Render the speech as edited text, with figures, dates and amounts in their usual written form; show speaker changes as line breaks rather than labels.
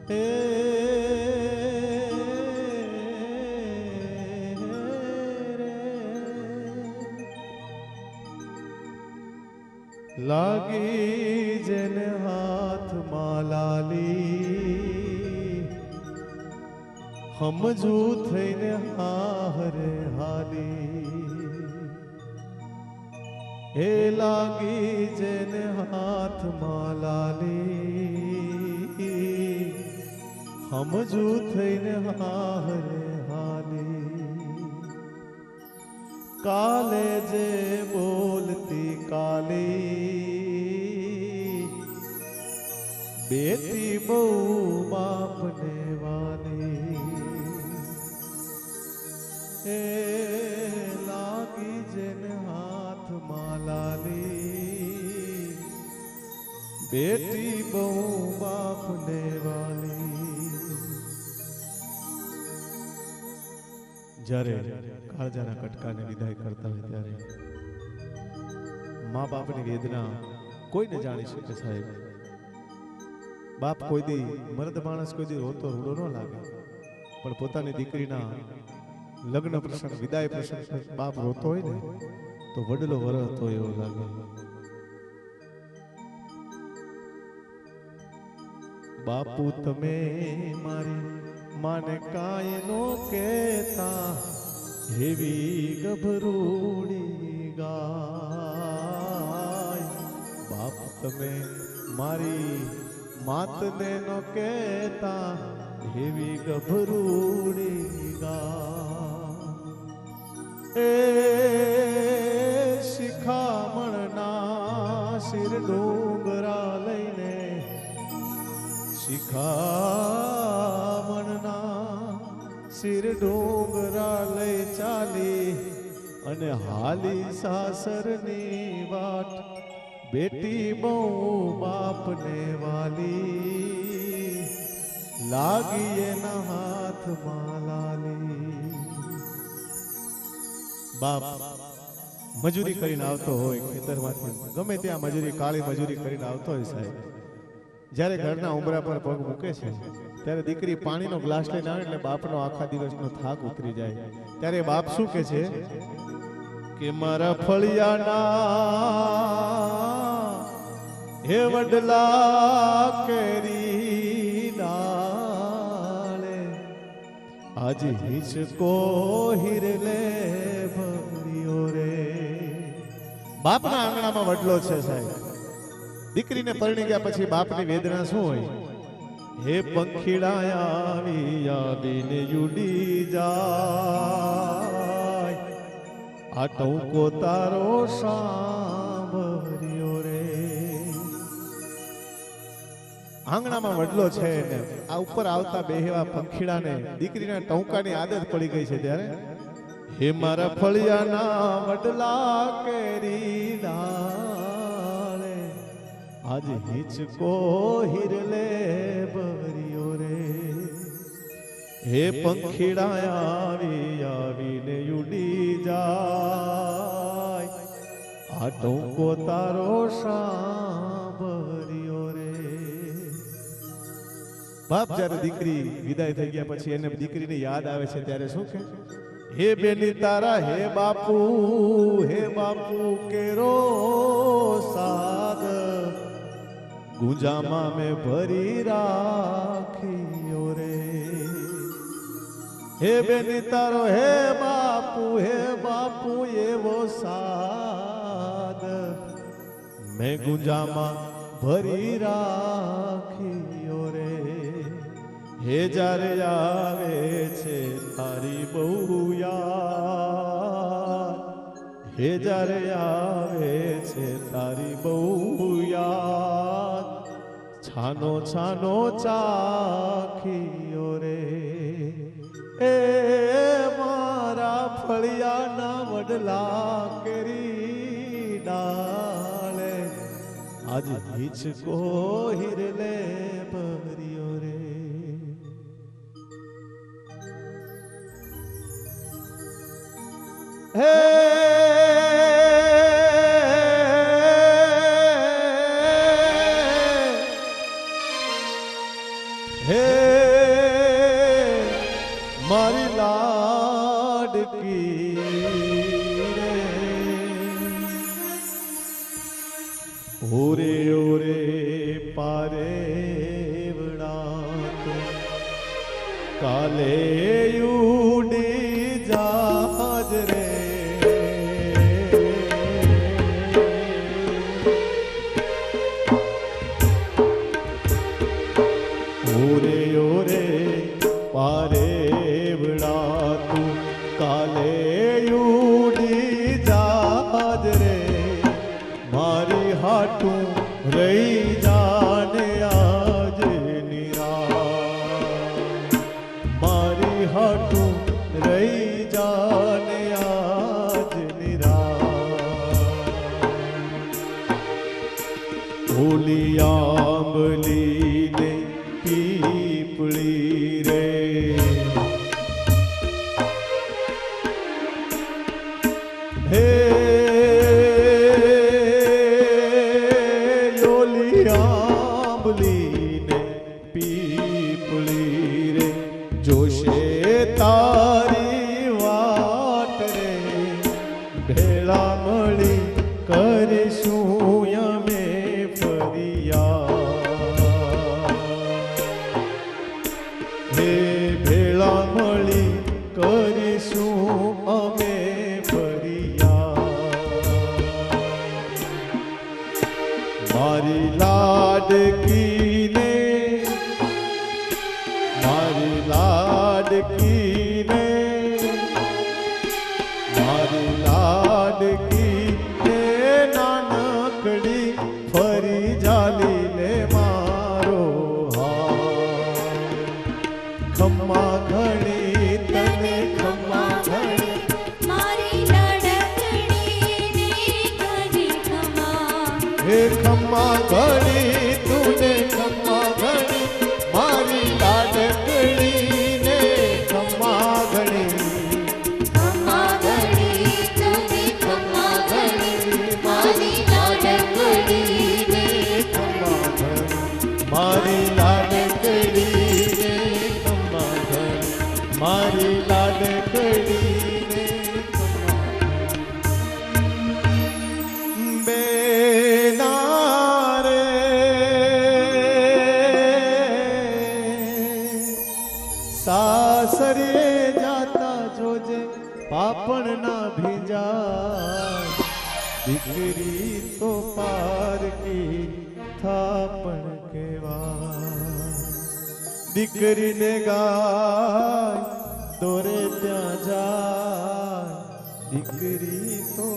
હે લાગી જેને હાથમાં લાલી સમજુ થઈને હારે હાલી હે લાગી જેને હાથમાં લાલી સમજુ થઈને હારે હાલી કાલે જે બોલતી કાલી બેટી બહુ બાપને વાલી એ લાગી જેને હાથમાં લાલી બેટી બહુ બાપને વાલી જ્યારે કાળજાના કટકાને વિદાય કરતા હોય ત્યારે મા બાપની વેદના કોઈને જાણી શકે સાહેબ. બાપ કોઈ દી મર્દ માણસ કોઈ દી રોતો રૂડો ન લાગે, પણ પોતાની દીકરીના લગ્ન પ્રસંગ વિદાય પ્રસંગ બાપ રોતો હોય ને તો વડલો વરસતો એવો લાગે. બાપુ તમે મારી માને કાંઈ નો કહેતા હેવી ગભરૂડી ગાય. બાપ તમે મારી માતને નો કહેતા હેવી ગભરૂડી ગાય. એ શિખામણના શિર ડુંગરા લઈને શિખામણના શિર ડુંગરા લઈ ચાલી અને હાલી સાસરની વાટ બેટી બહુ બાપને વાલી લાગી એના હાથમાં લાલી. બાપ મજૂરી કરીને આવતો હોય ખેતરમાંથી, ગમે ત્યાં મજૂરી કાળી મજૂરી કરીને આવતો હોય સાહેબ, જ્યારે ઘરના ઉંબરા પર પગ મૂકે છે ત્યારે દીકરી પાણીનો ગ્લાસ લઈને આવે એટલે બાપનો આખા દિવસનો થાક ઉતરી જાય. ત્યારે બાપ શું કહે છે કે મારા ફળિયાના હે વડલા કેરી ડાળે આજ હિચકો હિરલે ભર્યો રે. બાપના આંગણામાં વડલો છે સાહેબ. દીકરીને પરણી ગયા પછી બાપની વેદના શું હોય? હે પંખીડા આવી આવીને ઉડી જાય આ ટહુકો તારો સાંભળ્યો રે. આંગણામાં વડલો છે ને આ ઉપર આવતા બેહેવા પંખીડાને દીકરીના ટહુકાની આદત પડી ગઈ છે. ત્યારે હે મારા ફળિયાના વડલા કેરી ડાળે આજ હિચકો હિરલે ભર્યો રે. હે પંખીડા આવી આવીને ઉડી જાય આ ટોકો તારો સાંભળ્યો રે. બાપ જ્યારે દીકરી વિદાય થઈ ગયા પછી એને દીકરીને યાદ આવે છે ત્યારે શું કે હે બેની તારા હે બાપુ કેરો સાદ ગુંજામાં મેં ભરી રાખ્યો રે. હે બેની તારો હે બાપુ એવો સાદ મેં ગુંજામાં ભરી રાખ્યો રે. હે જ્યારે આવે છે તારી બહુ યાદ, હે જ્યારે આવે છે તારી બહુ યાદ છાનો છાનો ચાખ્યો રે. એ મારા ફળિયાના વડલા કેરી ડાળે આજ હિચકો હિરલે ભર્યો રે. હે હે મારી લાડકી રે ઓરે ઓરે પારે વડાતો કાલે ઉડી જાજ રે ઓરે ઓરે પારે વડાતું કાલે ઉડી જાજ રે મારી હાટું રહી જાને આજ નિરા મારી હાટું રહી જાને આજ નિરા ઓલી આંબલી ને પીપળી રે હે ઓલી આંબલી ને પીપળી રે જોશે તારી વાટ રે ભેળા મળી કરીશું અમે હે ભેળા મળી કરીશું અમે ફરિયા મારી લાડકીને મારી લાડકીને મારી લાડકીને નાનકડી ફરી જાલી લે મારો ખમ્મા ઘણી તને ખમ્મા ઘણી
મારી લાડકડી ને ઘણી ખમ્મા
હે ખમ્મા ઘણી તુને ખમ્મા ઘણી મારી લાડકડી ને ખમ્મા ઘણી
ખમ્મા ઘણી તુને ખમ્મા ઘણી મારી લાડકડી ને
ખમ્મા ઘણી મારી લાડકડી ને મારી લાડકડી ને બેના રે સાસરે જાતા જોજે પાપણ ના ભીંજાય દીકરી તો પારકી થાપણ કેવા દીકરીને ગાય દોરે ત્યાં જાય દીકરી તો